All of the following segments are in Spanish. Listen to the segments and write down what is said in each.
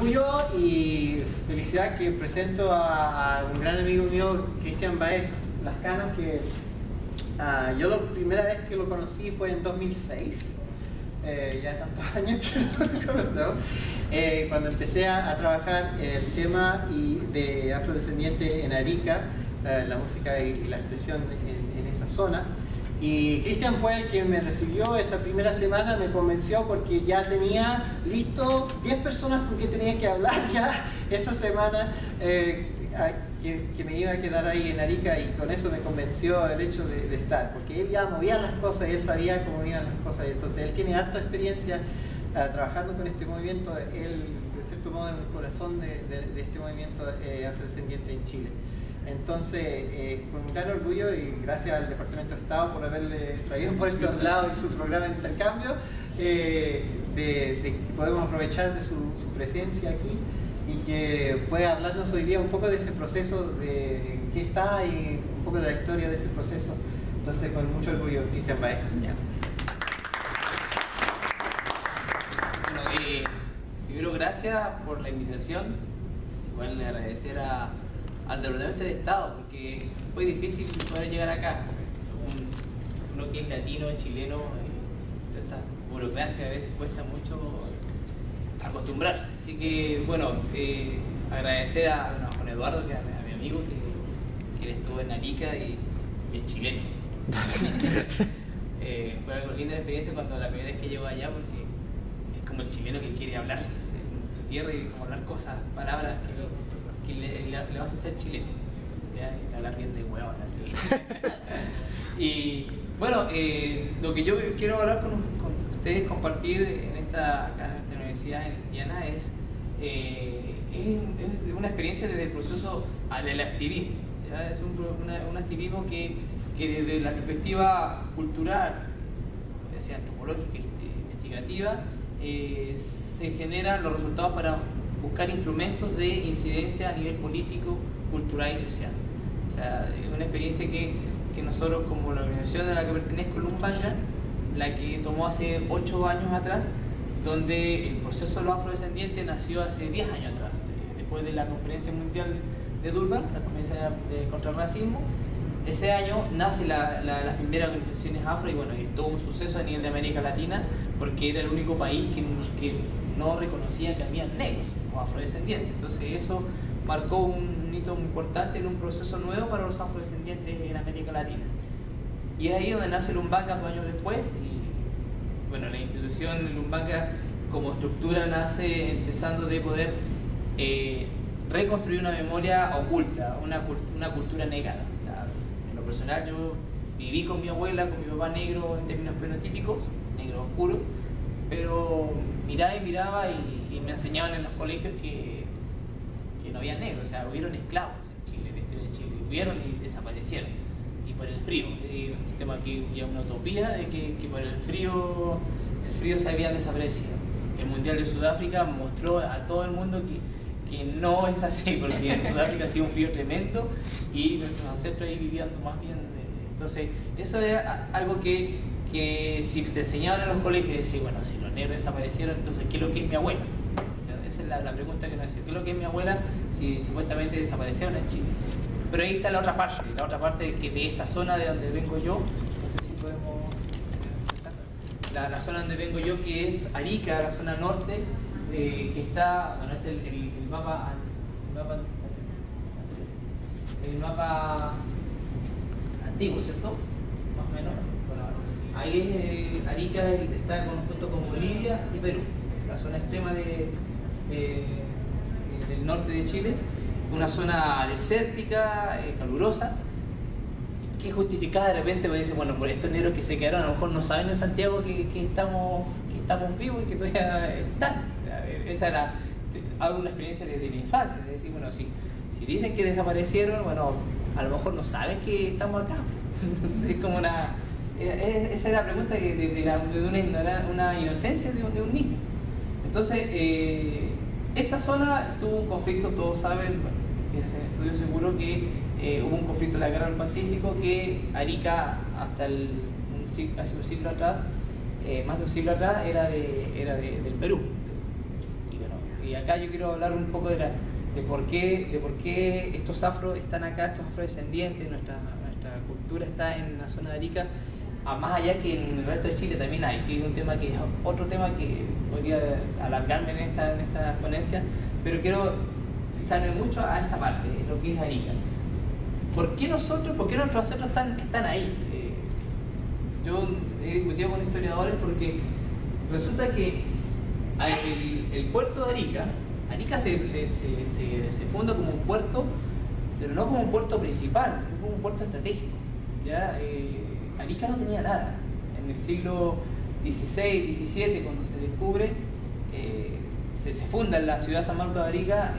orgullo y felicidad que presento a un gran amigo mío, Cristian Baez Lascano, que yo la primera vez que lo conocí fue en 2006, ya tantos años que lo conocemos, cuando empecé a trabajar el tema de afrodescendiente en Arica, la música y la expresión en esa zona. Y Cristian fue el que me recibió esa primera semana, me convenció porque ya tenía listo 10 personas con quien tenía que hablar ya esa semana, que me iba a quedar ahí en Arica, y con eso me convenció el hecho de estar, porque él ya movía las cosas y él sabía cómo iban las cosas, y entonces él tiene harta experiencia trabajando con este movimiento, él de cierto modo es el corazón de este movimiento afrodescendiente en Chile. Entonces, con gran orgullo y gracias al Departamento de Estado por haberle traído por estos lados y su programa de intercambio, de que podemos aprovechar de su presencia aquí y que pueda hablarnos hoy día un poco de ese proceso, de qué está y un poco de la historia de ese proceso. Entonces, con mucho orgullo, Cristian Baez. Bueno, primero gracias por la invitación, igual le agradecer al Departamento de Estado, porque fue difícil poder llegar acá. Uno que es latino, chileno, esta burocracia a veces cuesta mucho acostumbrarse. Así que, bueno, agradecer a Juan Eduardo, que a mi amigo, que él estuvo en Arica y es chileno. Fue algo linda la experiencia cuando la primera vez que llegó allá, porque es como el chileno que quiere hablar en su tierra y como hablar cosas, palabras que le vas a hacer chileno, ¿ya? Y hablar bien de huevón, así. Y bueno, lo que yo quiero hablar con ustedes, compartir acá en esta universidad en Indiana, es una experiencia desde el proceso del activismo, ¿ya? Es un activismo que desde la perspectiva cultural, ya sea antropológica e investigativa, se generan los resultados para buscar instrumentos de incidencia a nivel político, cultural y social. O sea, es una experiencia que nosotros, como la organización a la que pertenezco, Lumbanga, la que tomó hace 8 años atrás, donde el proceso de los afrodescendientes nació hace 10 años atrás, después de la Conferencia Mundial de Durban, la Conferencia contra el Racismo. Ese año nace las primeras organizaciones afro, y bueno, es todo un suceso a nivel de América Latina, porque era el único país que no reconocía que había negros o afrodescendientes. Entonces eso marcó un hito muy importante en un proceso nuevo para los afrodescendientes en América Latina. Y es ahí donde nace Lumbanga 2 años después, y bueno, la institución Lumbanga como estructura nace empezando de poder reconstruir una memoria oculta, una cultura negada. O sea, en lo personal yo viví con mi abuela, con mi papá negro en términos fenotípicos, negro oscuro, pero miraba y me enseñaban en los colegios que no había negros, o sea, hubieron esclavos en Chile, en este de Chile, hubieron y desaparecieron, y por el frío, tengo aquí ya una utopía de que por el frío se habían desaparecido. El Mundial de Sudáfrica mostró a todo el mundo que no es así, porque en Sudáfrica ha sido un frío tremendo y nuestros ancestros ahí vivían más bien. Entonces, eso es algo que si te enseñaban en los colegios, decís, bueno, si los negros desaparecieron, entonces, ¿qué es lo que es mi abuela? Esa es la pregunta que nos hacía, ¿qué es lo que es mi abuela si supuestamente desaparecieron en Chile? Pero ahí está la otra parte que de esta zona de donde vengo yo, no sé si podemos empezar, la zona donde vengo yo, que es Arica, la zona norte, que está, bueno, este es el mapa antiguo, ¿cierto? Más o menos. Bueno, ahí Arica está junto con Bolivia y Perú, la zona extrema del norte de Chile, una zona desértica, calurosa, que justificada de repente, porque dicen, bueno, por estos negros que se quedaron, a lo mejor no saben en Santiago que estamos vivos y que todavía están. Esa era una experiencia desde la infancia, es decir, bueno, si dicen que desaparecieron, bueno, a lo mejor no saben que estamos acá. Es como esa es la pregunta de una inocencia de un niño. Entonces, esta zona tuvo un conflicto, todos saben, bueno, tienes en estudio seguro que hubo un conflicto en la Guerra del Pacífico, que Arica hasta casi un siglo atrás, más de un siglo atrás, era del Perú. Y bueno, Y acá yo quiero hablar un poco de por qué estos afros están acá, estos afrodescendientes, nuestra cultura está en la zona de Arica, más allá que en el resto de Chile también hay, que es un tema que es otro tema que podría alargarme en esta ponencia, pero quiero fijarme mucho a esta parte, lo que es Arica. ¿Por qué nuestros ancestros están ahí? Yo he discutido con historiadores porque resulta que el puerto de Arica se funda como un puerto, pero no como un puerto principal, como un puerto estratégico. ¿Ya? Arica no tenía nada. En el siglo XVI, XVII, cuando se descubre, se funda en la ciudad de San Marcos de Arica,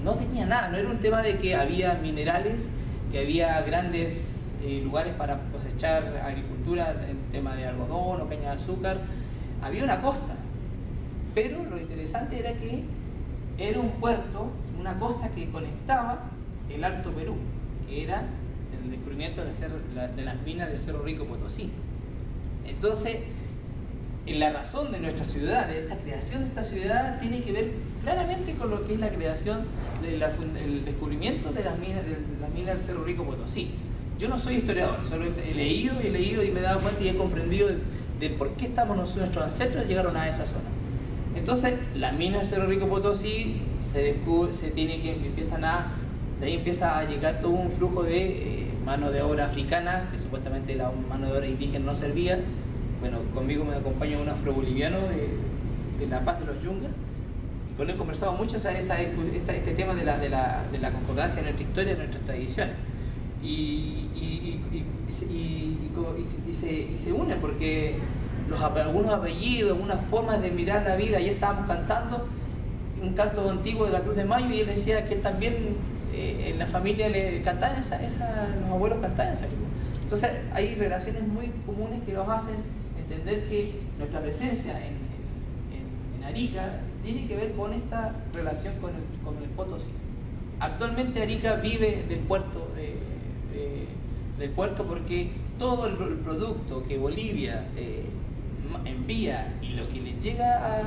no tenía nada. No era un tema de que había minerales, que había grandes lugares para cosechar agricultura, el tema de algodón o caña de azúcar. Había una costa, pero lo interesante era que era un puerto, una costa que conectaba el Alto Perú, que era el descubrimiento de las minas del Cerro Rico Potosí. Entonces, la razón de nuestra ciudad, de esta creación de esta ciudad, tiene que ver claramente con lo que es la creación, el descubrimiento de las minas del Cerro Rico Potosí. Yo no soy historiador, solo he leído y me he dado cuenta y he comprendido de por qué nuestros ancestros llegaron a esa zona. Entonces, las minas del Cerro Rico Potosí de ahí empieza a llegar todo un flujo de mano de obra africana, que supuestamente la mano de obra indígena no servía. Bueno, conmigo me acompaña un afro-boliviano de La Paz de los Yungas, y con él conversamos mucho este tema de la concordancia de nuestra historia, de nuestras tradiciones. Y se une porque algunos apellidos, algunas formas de mirar la vida. Ya estábamos cantando un canto antiguo de la Cruz de Mayo y él decía que él también en la familia le cantaban los abuelos cantaban esa cruz. Entonces hay relaciones muy comunes que nos hacen entender que nuestra presencia en Arica tiene que ver con esta relación con el Potosí. Actualmente Arica vive del puerto porque todo el producto que Bolivia envía y lo que le llega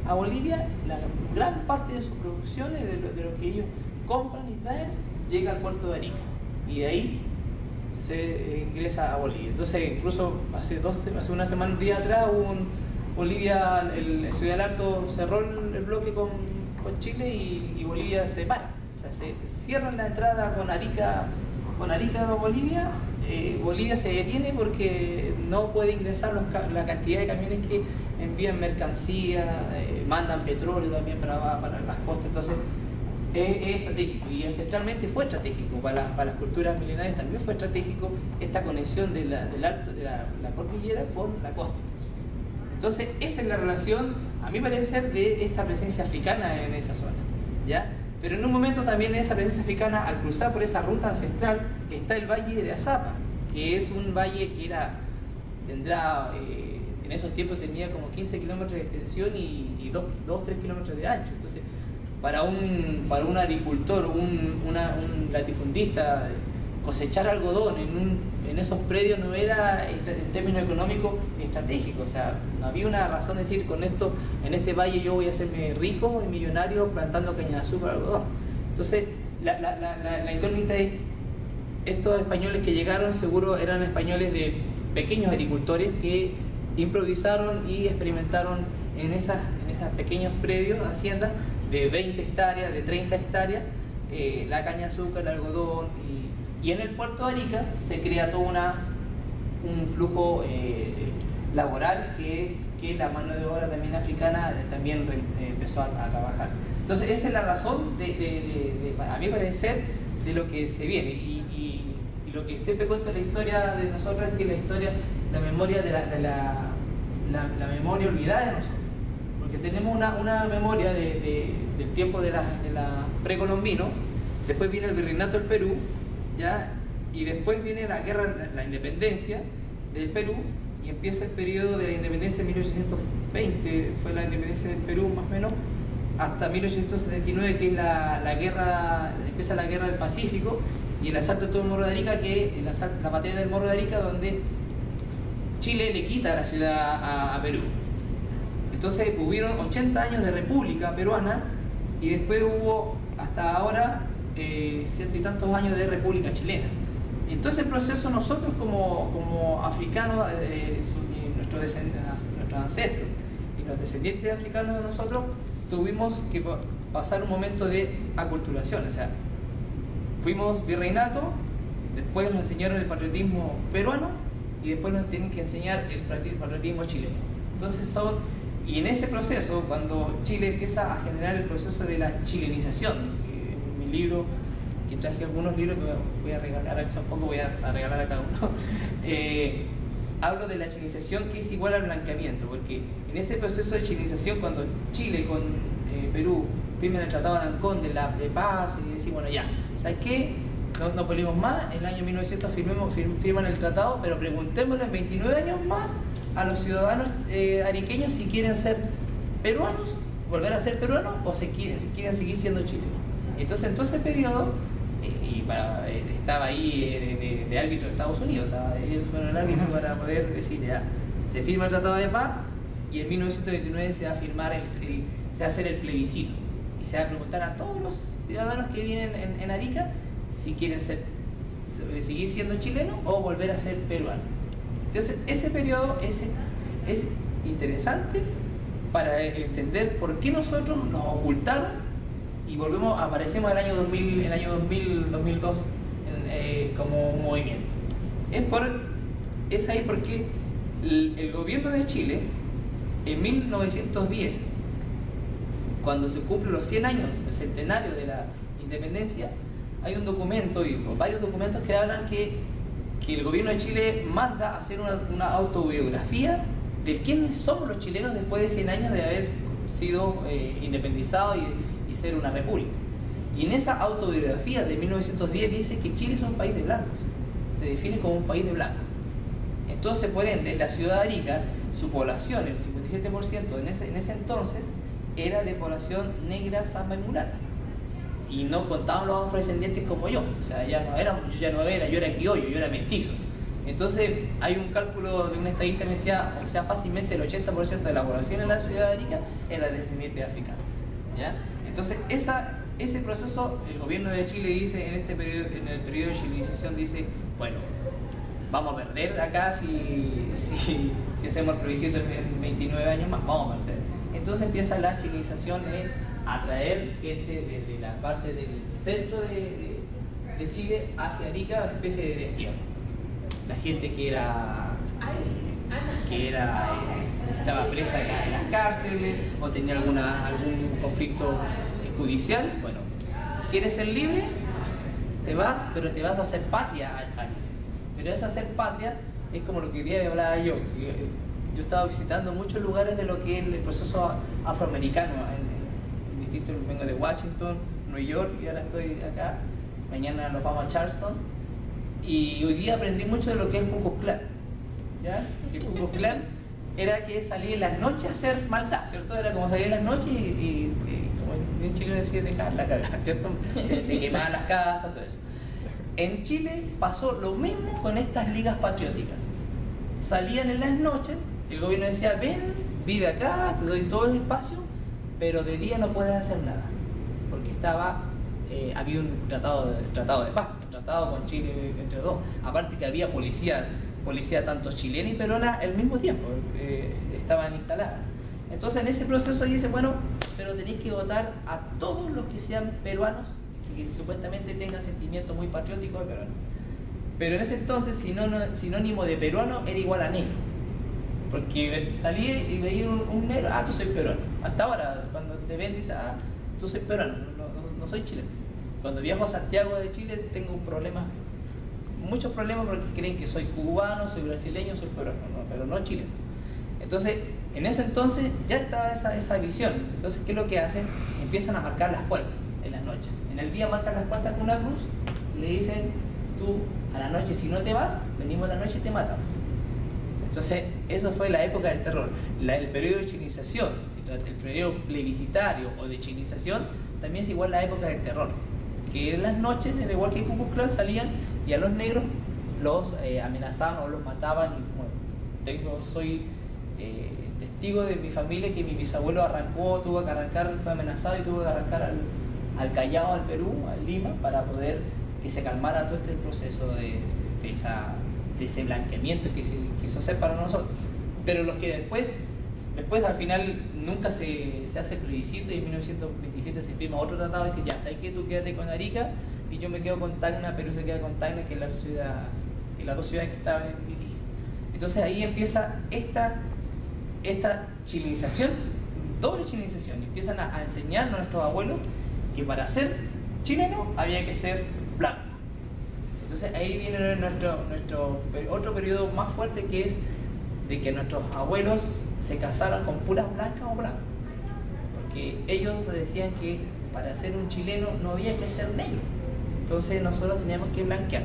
a Bolivia, la gran parte de sus producciones, de lo que ellos compran y traen, llega al puerto de Arica y de ahí se ingresa a Bolivia. Entonces, incluso hace una semana, un día atrás, Bolivia, el Ciudad del Alto cerró el bloque con Chile y Bolivia se para. O sea, se cierran la entrada con Arica a Bolivia. Bolivia se detiene porque no puede ingresar la cantidad de camiones que envían mercancía, mandan petróleo también para las costas. Entonces es estratégico, y ancestralmente fue estratégico para las culturas milenarias. También fue estratégico esta conexión del alto de la cordillera con la costa. Entonces esa es la relación, a mi parecer, de esta presencia africana en esa zona, ¿ya? Pero en un momento también en esa presencia africana, al cruzar por esa ruta ancestral, está el Valle de Azapa, que es un valle que en esos tiempos tenía como 15 kilómetros de extensión y 2-3 kilómetros de ancho. Entonces, para un agricultor, un latifundista, cosechar algodón en esos predios no era, en términos económicos, estratégico. O sea, no había una razón de decir, con esto, en este valle yo voy a hacerme rico y millonario plantando caña de azúcar o algodón. Entonces, la incógnita es, estos españoles que llegaron seguro eran españoles de pequeños agricultores que improvisaron y experimentaron en esos pequeños predios, haciendas de 20 hectáreas, de 30 hectáreas, la caña de azúcar, el algodón, y en el puerto de Arica se crea todo un flujo laboral que la mano de obra también africana también empezó a trabajar. Entonces esa es la razón, a mi parecer, de lo que se viene. Y lo que siempre cuento la historia de nosotros es que la memoria la memoria olvidada de nosotros. Porque tenemos una memoria del tiempo de la precolombinos, después viene el virreinato del Perú, ¿ya? Y después viene la independencia del Perú, y empieza el periodo de la independencia en 1820, fue la independencia del Perú más o menos, hasta 1879, que es empieza la guerra del Pacífico, y el asalto de todo el Morro de Arica, la batalla del Morro de Arica, donde Chile le quita la ciudad a Perú. Entonces hubieron 80 años de república peruana y después hubo hasta ahora ciento y tantos años de república chilena. Entonces el proceso nosotros como africanos, nuestros ancestros y los descendientes africanos de nosotros, tuvimos que pasar un momento de aculturación, o sea, fuimos virreinato, después nos enseñaron el patriotismo peruano y después nos tienen que enseñar el patriotismo chileno. Entonces y en ese proceso, cuando Chile empieza a generar el proceso de la chilenización, en mi libro, que traje algunos libros que voy a regalar, hace un poco voy a regalar a cada uno, hablo de la chilenización, que es igual al blanqueamiento, porque en ese proceso de chilenización, cuando Chile con Perú firman el Tratado de Ancón de paz y decimos, bueno, ya, ¿sabes qué? No peleemos más, en el año 1900 firman el tratado, pero preguntémosle en 29 años más a los ciudadanos ariqueños si quieren ser peruanos, volver a ser peruanos, o si quieren seguir siendo chilenos. Entonces, en todo ese periodo, estaba ahí de árbitro de Estados Unidos, ellos fueron el árbitro para poder decir, ya, se firma el Tratado de Paz y en 1929 se va a firmar se va a hacer el plebiscito y se va a preguntar a todos los ciudadanos que vienen en Arica si quieren seguir siendo chilenos o volver a ser peruanos. Entonces, ese periodo es interesante para entender por qué nosotros nos ocultaron y aparecemos en el año 2002 como un movimiento. Es ahí porque el gobierno de Chile, en 1910, cuando se cumplen los 100 años, el centenario de la independencia, hay un documento y varios documentos que hablan que el gobierno de Chile manda a hacer una autobiografía de quiénes somos los chilenos después de 100 años de haber sido independizados y ser una república. Y en esa autobiografía de 1910 dice que Chile es un país de blancos, se define como un país de blancos. Entonces, por ende, la ciudad de Arica, su población, el 57% en ese entonces, era de población negra, samba y mulata. Y no contaban los afrodescendientes como yo, o sea, yo era criollo, yo era mestizo. Entonces hay un cálculo de una estadística que decía, o sea, fácilmente el 80% de la población en la ciudad de Arica era descendiente africano, ¿ya? Entonces ese proceso, el gobierno de Chile dice, en el periodo de chilenización dice, bueno, vamos a perder acá si hacemos el plebiscito en 29 años más, vamos a perder. Entonces empieza la chilenización atraer gente desde la parte del centro de Chile hacia Arica, una especie de destierro. La gente que estaba presa en las cárceles o tenía algún conflicto judicial, bueno, ¿quieres ser libre? Te vas, pero te vas a hacer patria a Arica. Pero esa hacer patria es como lo que hoy día hablaba yo. Yo estaba visitando muchos lugares de lo que es el proceso afroamericano. Vengo de Washington, New York y ahora estoy acá. Mañana nos vamos a Charleston. Y hoy día aprendí mucho de lo que es el Ku Klux Klan, ¿ya? El Ku Klux Klan era que salía en las noches a hacer maldad, ¿cierto? Era como salir en las noches y como en Chile decía, dejar la cagada, ¿cierto? De quemar las casas, todo eso. En Chile pasó lo mismo con estas ligas patrióticas. Salían en las noches, el gobierno decía, ven, vive acá, te doy todo el espacio, pero de día no puedes hacer nada, porque había un tratado de paz, un tratado con Chile entre dos, aparte que había policía tanto chilena y peruana al mismo tiempo, estaban instaladas. Entonces en ese proceso dice, bueno, pero tenéis que votar a todos los que sean peruanos, que supuestamente tengan sentimientos muy patrióticos de peruanos. Pero en ese entonces sinónimo de peruano era igual a negro. Porque salí y veía un negro, tú soy peruano. Hasta ahora, cuando te ven, dices, tú soy peruano, no soy chileno. Cuando viajo a Santiago de Chile tengo muchos problemas porque creen que soy cubano, soy brasileño, soy peruano, pero no chileno. Entonces, en ese entonces ya estaba esa visión. Entonces, ¿qué es lo que hacen? Empiezan a marcar las puertas en las noches. En el día marcan las puertas con una cruz y le dicen, tú a la noche si no te vas, venimos a la noche y te matamos. Entonces, eso fue la época del terror. El periodo de chilenización, el periodo plebiscitario o de chilenización, también es igual a la época del terror. Que en las noches, al igual que Ku Klux Klan, salían y a los negros los amenazaban o los mataban. Y, bueno, soy testigo de mi familia que mi bisabuelo arrancó, tuvo que arrancar, fue amenazado y tuvo que arrancar al Callao, al Perú, a Lima, para poder que se calmara todo este proceso de ese blanqueamiento que se quiso hacer para nosotros. Pero los que después al final nunca se hace plebiscito y en 1927 se firma otro tratado y dice, ya, ¿sabes qué? Tú quédate con Arica y yo me quedo con Tacna, Perú se queda con Tacna, que es la ciudad, que las dos ciudades que estaban en litigio. Entonces ahí empieza esta chilenización, doble chilenización, y empiezan a enseñar a nuestros abuelos que para ser chileno había que ser blanco. Entonces ahí viene nuestro otro periodo más fuerte, que es de que nuestros abuelos se casaron con puras blancas o blancos, porque ellos decían que para ser un chileno no había que ser negro, entonces nosotros teníamos que blanquear.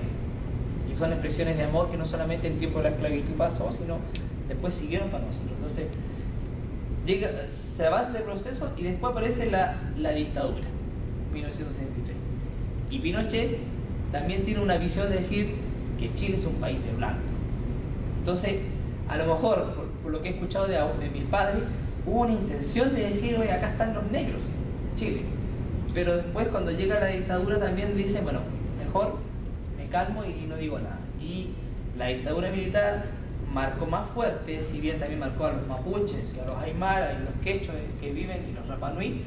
Y son expresiones de amor que no solamente en el tiempo de la esclavitud pasó, sino después siguieron para nosotros. Entonces se avanza ese proceso y después aparece la dictadura, 1963. Y Pinochet también tiene una visión de decir que Chile es un país de blanco. Entonces, a lo mejor, por lo que he escuchado de mis padres, hubo una intención de decir, oye, acá están los negros, Chile. Pero después, cuando llega la dictadura, también dicen, bueno, mejor me calmo y no digo nada. Y la dictadura militar marcó más fuerte, si bien también marcó a los mapuches y a los aymaras y los quechos que viven y los rapanui,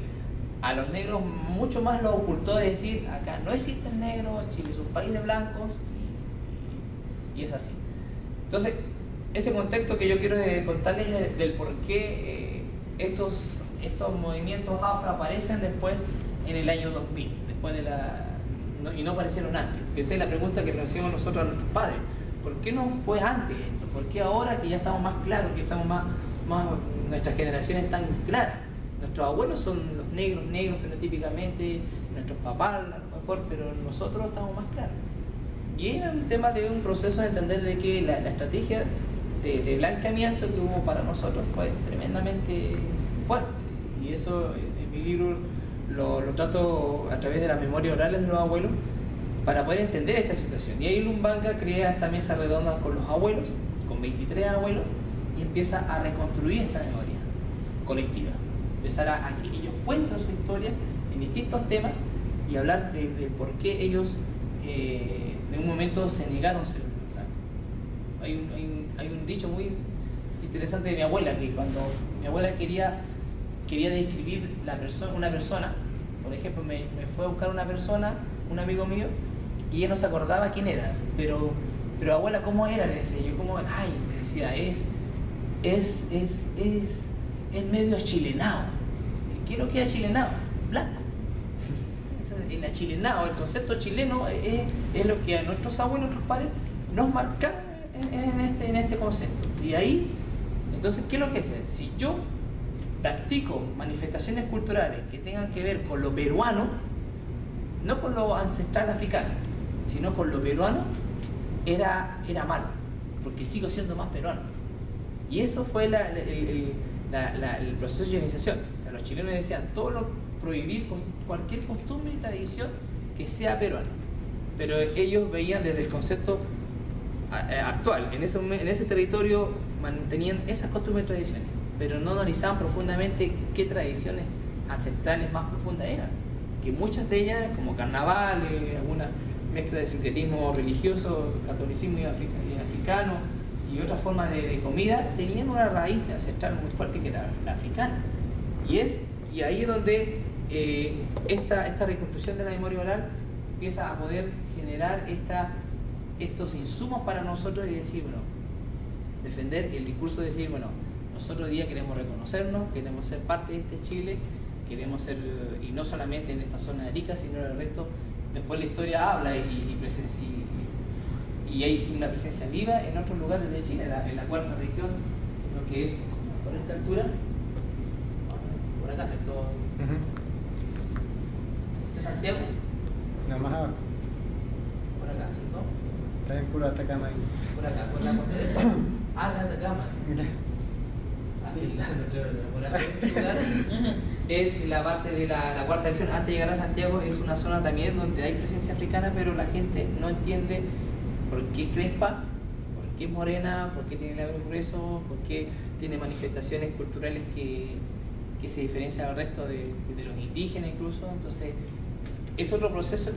a los negros mucho más lo ocultó de decir, acá no existen negros, Chile es un país de blancos y es así. Entonces, ese contexto que yo quiero contarles es del por qué estos movimientos afro aparecen después en el año 2000, después de y no aparecieron antes, que esa es la pregunta que nos hacíamos nosotros a nuestros padres. ¿Por qué no fue antes esto? ¿Por qué ahora que ya estamos más claros, que estamos más nuestras generaciones están claras? Nuestros abuelos son los negros fenotípicamente, nuestros papás a lo mejor, pero nosotros estamos más claros. Y era un tema de un proceso de entender de que la estrategia de blanqueamiento que hubo para nosotros fue tremendamente fuerte. Y eso en mi libro lo trato a través de las memorias orales de los abuelos para poder entender esta situación. Y ahí Lumbanga crea esta mesa redonda con los abuelos, con 23 abuelos, y empieza a reconstruir esta memoria colectiva. Empezar a que ellos cuenten su historia en distintos temas y hablar de por qué ellos en un momento se negaron a ser blancos. Hay un dicho muy interesante de mi abuela, que cuando mi abuela quería describir una persona, por ejemplo, me fue a buscar una persona, un amigo mío, y ella no se acordaba quién era, pero abuela, ¿cómo era? Le decía yo, ¿cómo? Ay, me decía, es medio achilenado. ¿Qué es lo que es achilenado? Blanco. El achilenado, el concepto chileno es lo que a nuestros abuelos, nuestros padres nos marcaron en este concepto. Y ahí, entonces, ¿qué es lo que es? Si yo practico manifestaciones culturales que tengan que ver con lo peruano, no con lo ancestral africano, sino con lo peruano, era malo, porque sigo siendo más peruano. Y eso fue el proceso de chilenización. O sea, los chilenos decían, todo lo prohibir con cualquier costumbre y tradición que sea peruano. Pero ellos veían desde el concepto actual, en ese territorio mantenían esas costumbres y tradiciones, pero no analizaban profundamente qué tradiciones ancestrales más profundas eran, que muchas de ellas, como carnaval, alguna mezcla de sincretismo religioso, catolicismo y africano y otras formas de comida, tenían una raíz ancestral muy fuerte que era la africana. Y ahí es donde esta reconstrucción de la memoria oral empieza a poder generar estos insumos para nosotros y decir, bueno, defender el discurso de decir, bueno, nosotros hoy día queremos reconocernos, queremos ser parte de este Chile, queremos ser, y no solamente en esta zona de Arica, sino en el resto. Después la historia habla y hay una presencia viva en otros lugares de Chile, en la cuarta región, lo que es por esta altura, por acá, ¿cierto? ¿De Santiago? No, más abajo. Por acá, ¿cierto? Está en pura Atacama ahí. Por acá, por la cordillera. Ah, la Atacama. Por acá, este lugar es la parte de la cuarta región. Antes de llegar a Santiago es una zona también donde hay presencia africana, pero la gente no entiende por qué es crespa, por qué es morena, por qué tiene el labio grueso, por qué tiene manifestaciones culturales que se diferencian al resto de los indígenas incluso, entonces es otro proceso